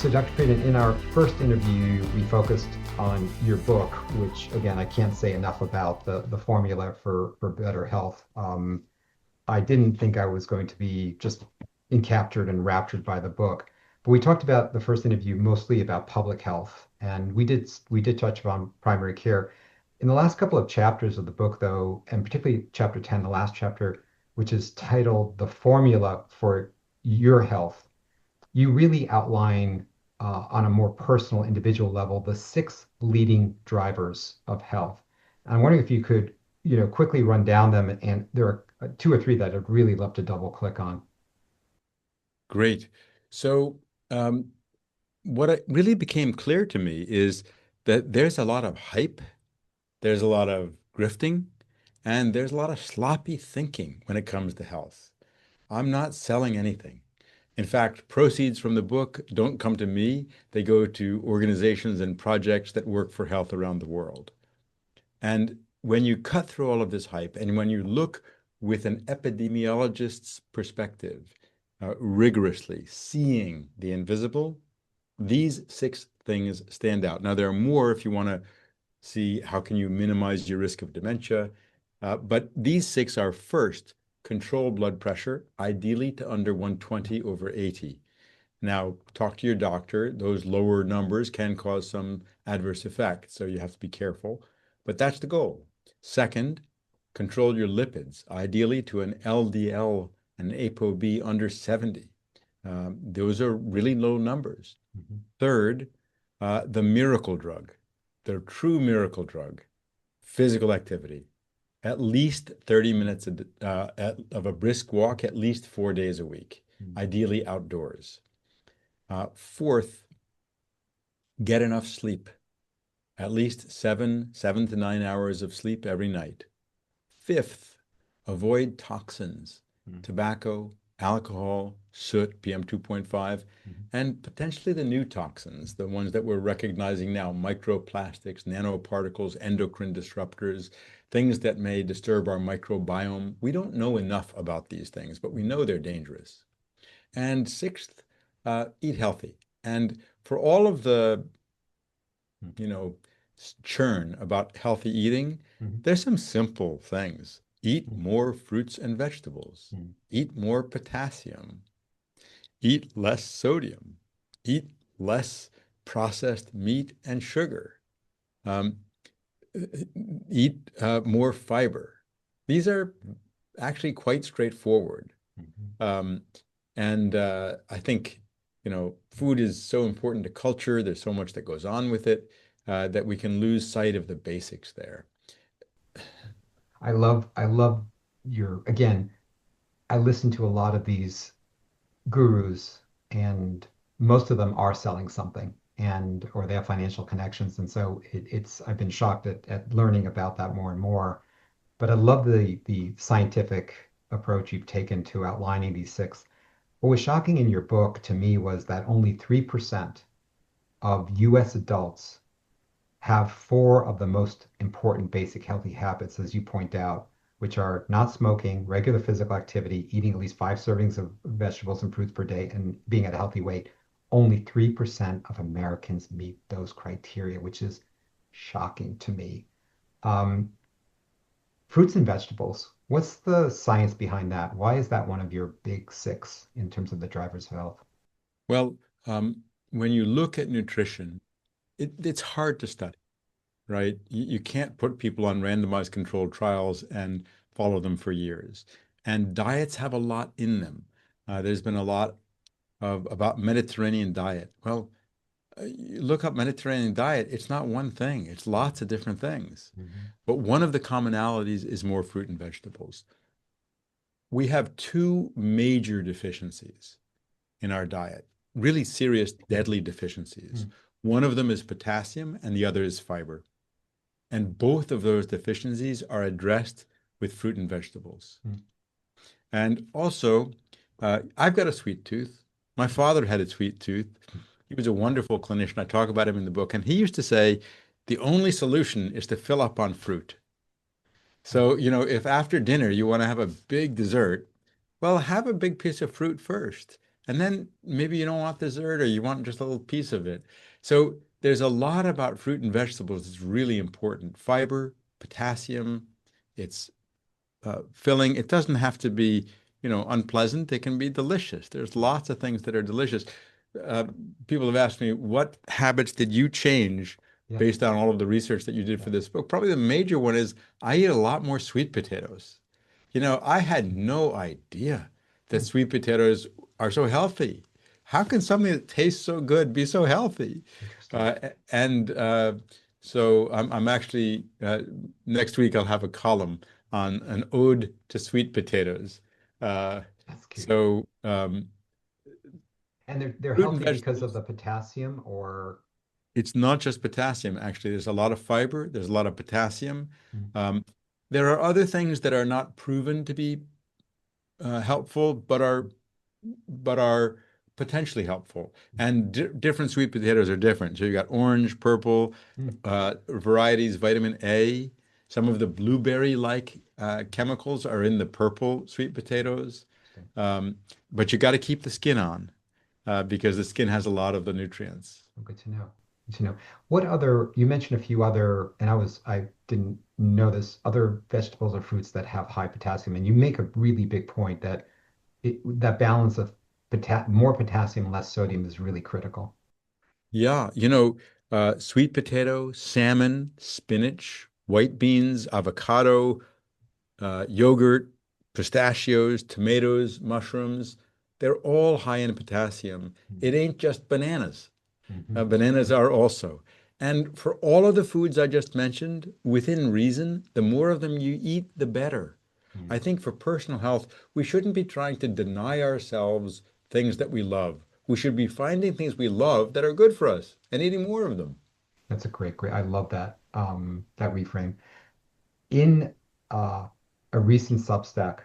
So, Dr. Frieden, in our first interview, we focused on your book, which, again, I can't say enough about the formula for better health. I didn't think I was going to be just encaptured and raptured by the book, but we talked about the first interview mostly about public health, and we did touch upon primary care. In the last couple of chapters of the book, though, and particularly chapter 10, the last chapter, which is titled "The Formula for Your Health," you really outline on a more personal, individual level the six leading drivers of health. And I'm wondering if you could, quickly run down them, and there are two or three that I'd really love to double click on. Great. So, what really became clear to me is that there's a lot of hype, there's a lot of grifting, and there's a lot of sloppy thinking when it comes to health. I'm not selling anything. In fact, proceeds from the book don't come to me. They go to organizations and projects that work for health around the world. And when you cut through all of this hype and when you look with an epidemiologist's perspective, rigorously seeing the invisible, these six things stand out. Now, there are more if you want to see how can you minimize your risk of dementia, but these six are: first, control blood pressure, ideally to under 120/80. Now, talk to your doctor. Those lower numbers can cause some adverse effects, so you have to be careful, but that's the goal. Second, control your lipids, ideally to an LDL and ApoB under 70. Those are really low numbers. Mhm. Third, the miracle drug, the true miracle drug, physical activity, at least 30 minutes of a brisk walk, at least 4 days a week, ideally outdoors. Fourth, get enough sleep, at least seven to 9 hours of sleep every night. Fifth, avoid toxins, tobacco, alcohol, soot, PM 2.5, and potentially the new toxins, the ones that we're recognizing now: microplastics, nanoparticles, endocrine disruptors, things that may disturb our microbiome. We don't know enough about these things, but we know they're dangerous. And sixth, eat healthy. And for all of the, you know, churn about healthy eating, there's some simple things. Eat more fruits and vegetables. Eat more potassium. Eat less sodium. Eat less processed meat and sugar. Um, Eat more fiber. These are actually quite straightforward. Um, and I think, food is so important to culture. There's so much that goes on with it that we can lose sight of the basics there. I love again, I listen to a lot of these gurus, and most of them are selling something, and or they have financial connections. And so I've been shocked at learning about that more and more. But I love the scientific approach you've taken to outlining these six. What was shocking in your book to me was that only 3% of US adults have four of the most important basic healthy habits, as you point out, which are not smoking, regular physical activity, eating at least 5 servings of vegetables and fruits per day, and being at a healthy weight. Only 3% of Americans meet those criteria, which is shocking to me. Um, Fruits and vegetables, what's the science behind that? Why is that one of your big six in terms of the drivers of health? Well, when you look at nutrition, it's hard to study, right? You can't put people on randomized controlled trials and follow them for years. And diets have a lot in them. There's been a lot about Mediterranean diet. Well, you look up Mediterranean diet, it's not one thing, it's lots of different things. Mhm. But one of the commonalities is more fruit and vegetables. We have two major deficiencies in our diet, really serious, deadly deficiencies. Mhm. One of them is potassium, and the other is fiber. And both of those deficiencies are addressed with fruit and vegetables. Mhm. And also, I've got a sweet tooth. My father had a sweet tooth. He was a wonderful clinician. I talk about him in the book. And he used to say, the only solution is to fill up on fruit. So, if after dinner you want to have a big dessert, well, have a big piece of fruit first. And then maybe you don't want dessert or you want just a little piece of it. So there's a lot about fruit and vegetables that's really important. Fiber, potassium, it's filling. It doesn't have to be, unpleasant. It can be delicious. There's lots of things that are delicious. Uh, People have asked me, what habits did you change Yeah, based on all of the research that you did yeah. for this book? Probably the major one is I eat a lot more sweet potatoes. I had no idea that Hmm, sweet potatoes are so healthy. How can something that tastes so good be so healthy? interesting. And so I'm actually next week I'll have a column on an ode to sweet potatoes. Uh, That's cute. so And they're fruit and healthy because of vegetables, the potassium or it's not just potassium, actually. There's a lot of fiber, there's a lot of potassium. hmm, Um, there are other things that are not proven to be helpful, but are potentially helpful. And different sweet potatoes are different. So you got orange, purple, hmm, varieties, vitamin A. Some of the blueberry-like chemicals are in the purple sweet potatoes. interesting. Um, but you got to keep the skin on because the skin has a lot of the nutrients. Oh, good to know. Good to know. What other, you mentioned a few other, and I didn't know this, other vegetables or fruits that have high potassium. And you make a really big point that that balance of more potassium, less sodium is really critical. Yeah, sweet potato, salmon, spinach, white beans, avocado, yogurt, pistachios, tomatoes, mushrooms, they're all high in potassium. It ain't just bananas. Mm-hmm. Bananas are also. And for all of the foods I just mentioned, within reason, the more of them you eat, the better. I think for personal health, we shouldn't be trying to deny ourselves things that we love. We should be finding things we love that are good for us and eating more of them. That's a great. I love that reframe. In a recent Substack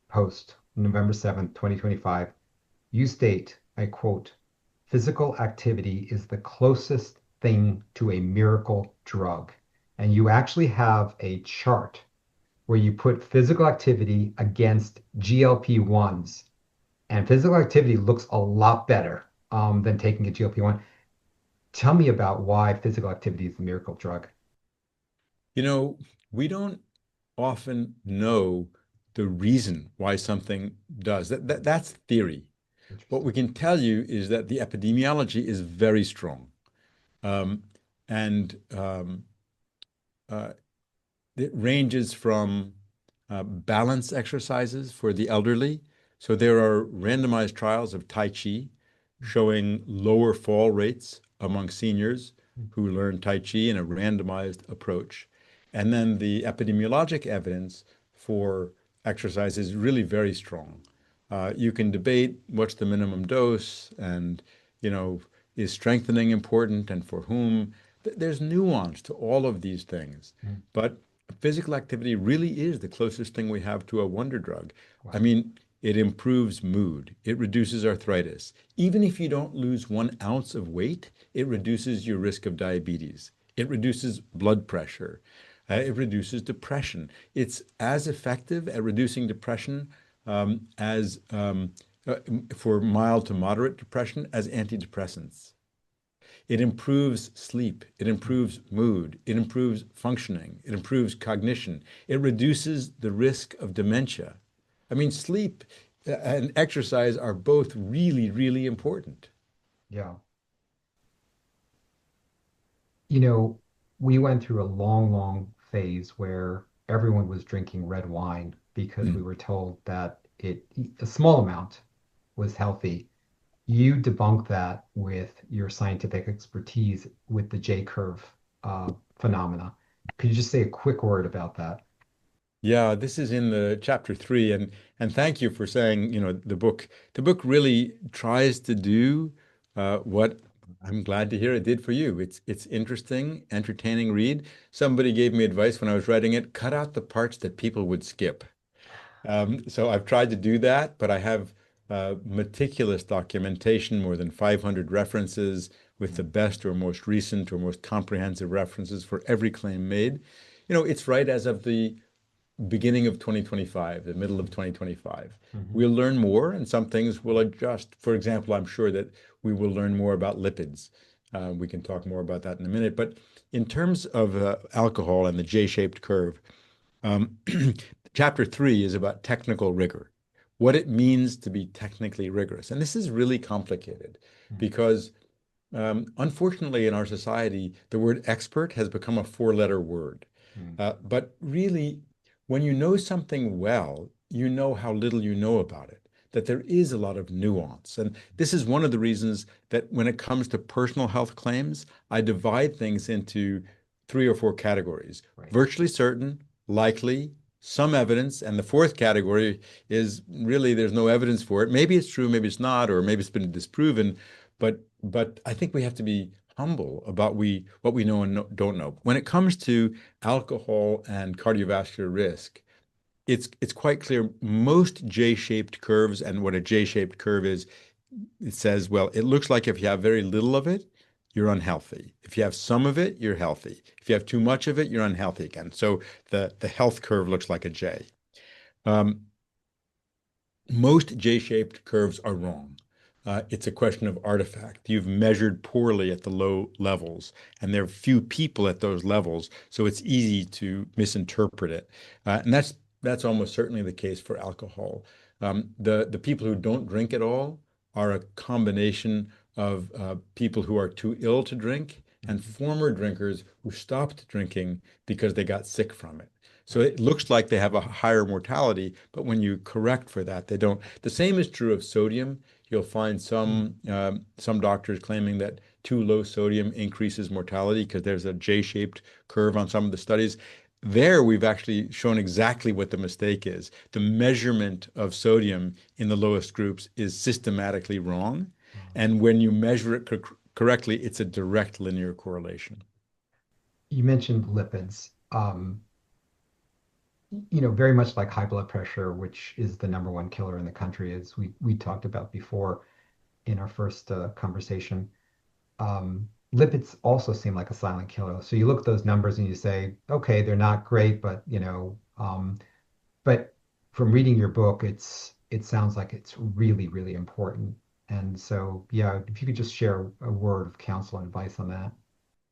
post, November 7th, 2025, you state, I quote, physical activity is the closest thing to a miracle drug. And you actually have a chart where you put physical activity against GLP-1s, and physical activity looks a lot better than taking a GLP-1. Tell me about why physical activity is the miracle drug. You know, we don't often know the reason why something does. That's theory. What we Interesting. can tell you is that the epidemiology is very strong. Um, and uh, it ranges from balance exercises for the elderly. So there are randomized trials of Tai Chi showing lower fall rates among seniors who learn Tai Chi in a randomized approach. And then the epidemiologic evidence for exercise is really very strong. You can debate what's the minimum dose and, you know, is strengthening important and for whom? There's nuance to all of these things. Mm, But physical activity really is the closest thing we have to a wonder drug. I wow. mean, it improves mood, it reduces arthritis. Even if you don't lose 1 ounce of weight, it reduces your risk of diabetes. It reduces blood pressure. It reduces depression. It's as effective at reducing depression as for mild to moderate depression as antidepressants. It improves sleep. It Mm, improves mood. It improves functioning. It improves cognition. It reduces the risk of dementia. I mean, sleep and exercise are both really, really important. yeah. You know, we went through a long, long phase where everyone was drinking red wine because we Mm. were told that a small amount was healthy. You debunk that with your scientific expertise with the J curve phenomena. Could you just say a quick word about that? Yeah, this is in the chapter 3, and thank you for saying, the book really tries to do what I'm glad to hear it did for you. It's interesting, entertaining read. Somebody gave me advice when I was writing it, cut out the parts that people would skip. So I've tried to do that, but I have meticulous documentation, more than 500 references with the best or most recent or most comprehensive references for every claim made. It's right as of the beginning of 2025, the middle of 2025. Mm-hmm. We'll learn more and some things will adjust. For example, I'm sure that we will learn more about lipids. We can talk more about that in a minute. But in terms of alcohol and the J-shaped curve, um, chapter 3 is about technical rigor, what it means to be technically rigorous. And this is really complicated because unfortunately, in our society, the word expert has become a four-letter word. Mm-hmm. But really, when you know something well, you know how little you know about it, that there is a lot of nuance. And this is one of the reasons that when it comes to personal health claims, I divide things into three or four categories: Right. virtually certain, likely, some evidence, and the fourth category is really there's no evidence for it. Maybe it's true, maybe it's not, or maybe it's been disproven. But I think we have to be humble about what we know and don't know. When it comes to alcohol and cardiovascular risk, it's quite clear most J-shaped curves, and what a J-shaped curve is, it says, well, it looks like if you have very little of it, you're unhealthy. If you have some of it, you're healthy. If you have too much of it, you're unhealthy again. So the health curve looks like a J. Um, Most J-shaped curves are wrong. It's a question of artifact. You've measured poorly at the low levels, and there are few people at those levels, so it's easy to misinterpret it. And that's almost certainly the case for alcohol. The people who don't drink at all are a combination of people who are too ill to drink and Mm-hmm. former drinkers who stopped drinking because they got sick from it. So Right. it looks like they have a higher mortality, but when you correct for that, they don't. The same is true of sodium. You'll find some doctors claiming that too low sodium increases mortality because there's a J-shaped curve on some of the studies. There, we've actually shown exactly what the mistake is. The measurement of sodium in the lowest groups is systematically wrong. Uh, And when you measure it correctly, it's a direct linear correlation. you mentioned lipids. Very much like high blood pressure, which is the number one killer in the country, as we talked about before in our first conversation. Lipids also seem like a silent killer. So you look at those numbers and you say, okay, they're not great, but but from reading your book, it sounds like it's really, really important. And so, yeah, if you could just share a word of counsel and advice on that.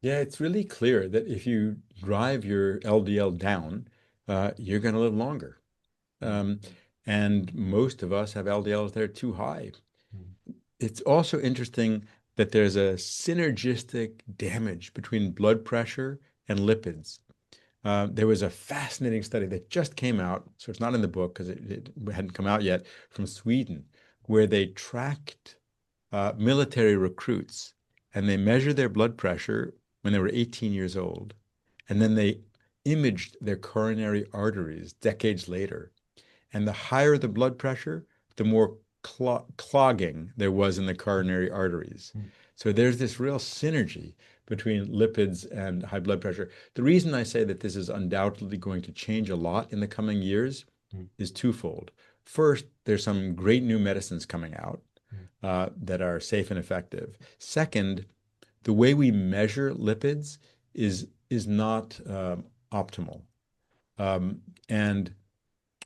Yeah, it's really clear that if you drive your LDL down, you're going to live longer. Mm, Um, and most of us have LDLs that are too high. mm, It's also interesting that there's a synergistic damage between blood pressure and lipids. There was a fascinating study that just came out, so it's not in the book because it hadn't come out yet, from Sweden, where they tracked military recruits and they measured their blood pressure when they were 18 years old. And then they imaged their coronary arteries decades later. And the higher the blood pressure, the more clogging there was in the coronary arteries. mm, So there's this real synergy between lipids and high blood pressure. The reason I say that this is undoubtedly going to change a lot in the coming years mm, is twofold. First, there's some great new medicines coming out mm, that are safe and effective. Second, the way we measure lipids is not optimal. And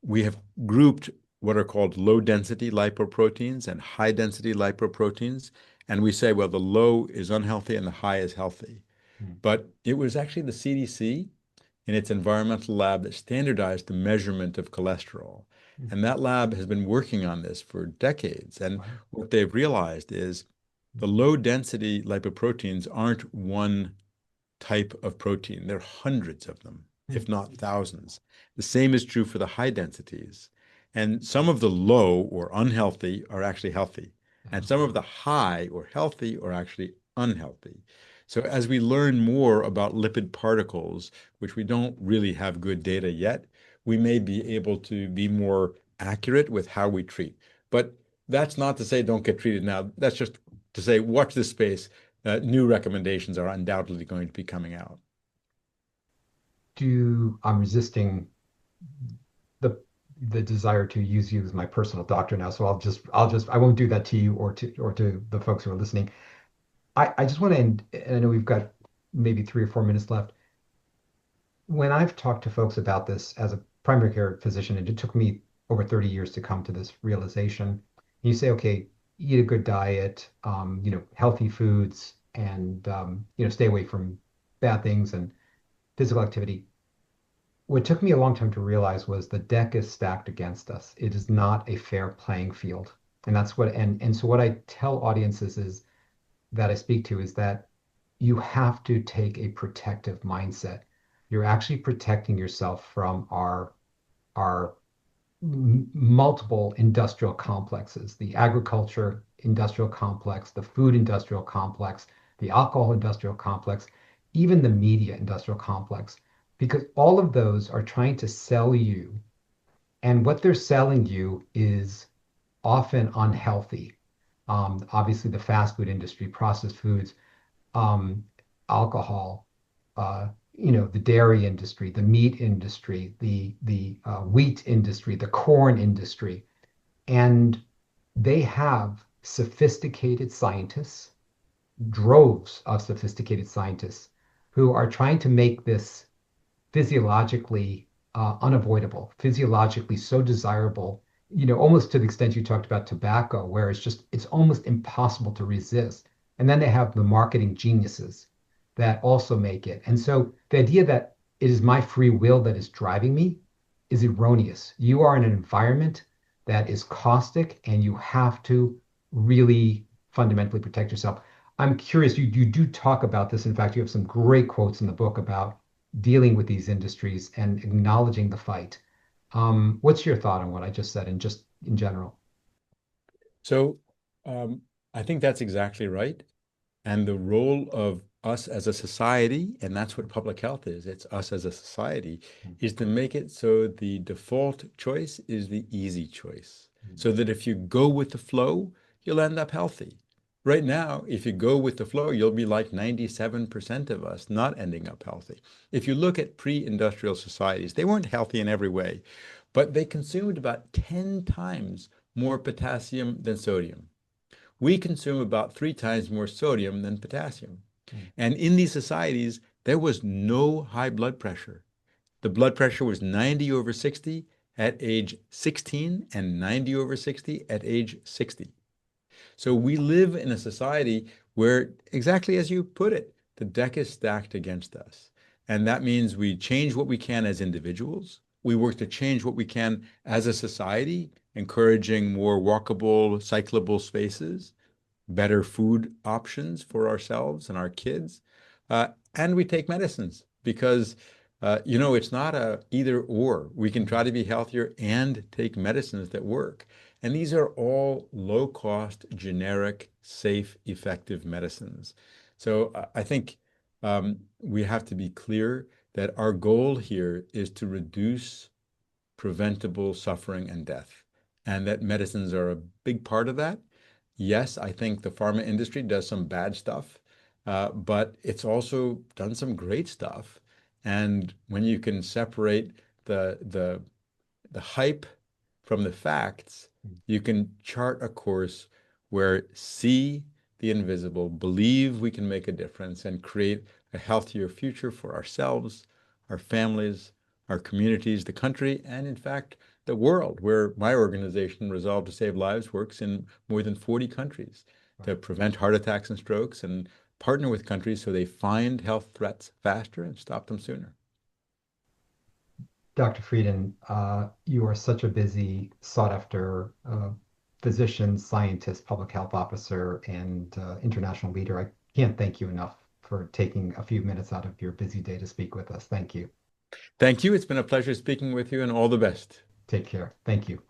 we have grouped what are called low density lipoproteins and high density lipoproteins. And we say, well, the low is unhealthy and the high is healthy. mm, But it was actually the CDC in its environmental lab that standardized the measurement of cholesterol. mm. And that lab has been working on this for decades. And Wow. what they've realized is Mm, the low density lipoproteins aren't one type of protein. There are hundreds of them, mm. if not thousands. The same is true for the high densities. And some of the low or unhealthy are actually healthy. And some of the high or healthy are actually unhealthy. So as we learn more about lipid particles, which we don't really have good data yet, we may be able to be more accurate with how we treat. But that's not to say don't get treated now. That's just to say watch this space. New recommendations are undoubtedly going to be coming out. I'm resisting the the desire to use you as my personal doctor now. So I won't do that to you or to the folks who are listening. I just want to end, and I know we've got maybe 3 or 4 minutes left. When I've talked to folks about this as a primary care physician, and it took me over 30 years to come to this realization. You say, okay, eat a good diet, healthy foods, and stay away from bad things and physical activity. What took me a long time to realize was the deck is stacked against us. It is not a fair playing field. And that's what, and so what I tell audiences is that I speak to is that you have to take a protective mindset. You're actually protecting yourself from our multiple industrial complexes, the agriculture industrial complex, the food industrial complex, the alcohol industrial complex, even the media industrial complex, because all of those are trying to sell you. And what they're selling you is often unhealthy. Obviously, the fast food industry, processed foods, um, alcohol, the dairy industry, the meat industry, the wheat industry, the corn industry, and they have sophisticated scientists, droves of sophisticated scientists who are trying to make this physiologically unavoidable, physiologically so desirable, almost to the extent you talked about tobacco, where it's almost impossible to resist. And then they have the marketing geniuses that also make it. And so the idea that it is my free will that is driving me is erroneous. You are in an environment that is caustic and you have to really fundamentally protect yourself. I'm curious, you do talk about this. In fact, you have some great quotes in the book about dealing with these industries and acknowledging the fight. What's your thought on what I just said and just in general? So um, I think that's exactly right. And the role of us as a society, and that's what public health is, it's us as a society, is to make it so the default choice is the easy choice. So that if you go with the flow, you'll end up healthy. Right now, if you go with the flow, you'll be like 97% of us not ending up healthy. If you look at pre-industrial societies, they weren't healthy in every way, but they consumed about 10 times more potassium than sodium. We consume about 3 times more sodium than potassium. Mm. And in these societies, there was no high blood pressure. The blood pressure was 90 over 60 at age 16 and 90 over 60 at age 60. So we live in a society where, exactly as you put it, the deck is stacked against us. And that means we change what we can as individuals. We work to change what we can as a society, encouraging more walkable, cyclable spaces, better food options for ourselves and our kids. And we take medicines because, it's not a either or. We can try to be healthier and take medicines that work. And these are all low cost, generic, safe, effective medicines. So I think we have to be clear that our goal here is to reduce preventable suffering and death, and that medicines are a big part of that. Yes, I think the pharma industry does some bad stuff, but it's also done some great stuff. And when you can separate the the hype from the facts, you can chart a course where see the invisible, believe we can make a difference, and create a healthier future for ourselves, our families, our communities, the country, and in fact, the world, where my organization, Resolve to Save Lives, works in more than 40 countries to Right. prevent heart attacks and strokes and partner with countries so they find health threats faster and stop them sooner. Dr. Frieden, you are such a busy, sought after physician, scientist, public health officer, and international leader. I can't thank you enough for taking a few minutes out of your busy day to speak with us. Thank you. Thank you. It's been a pleasure speaking with you, and all the best. Take care. Thank you.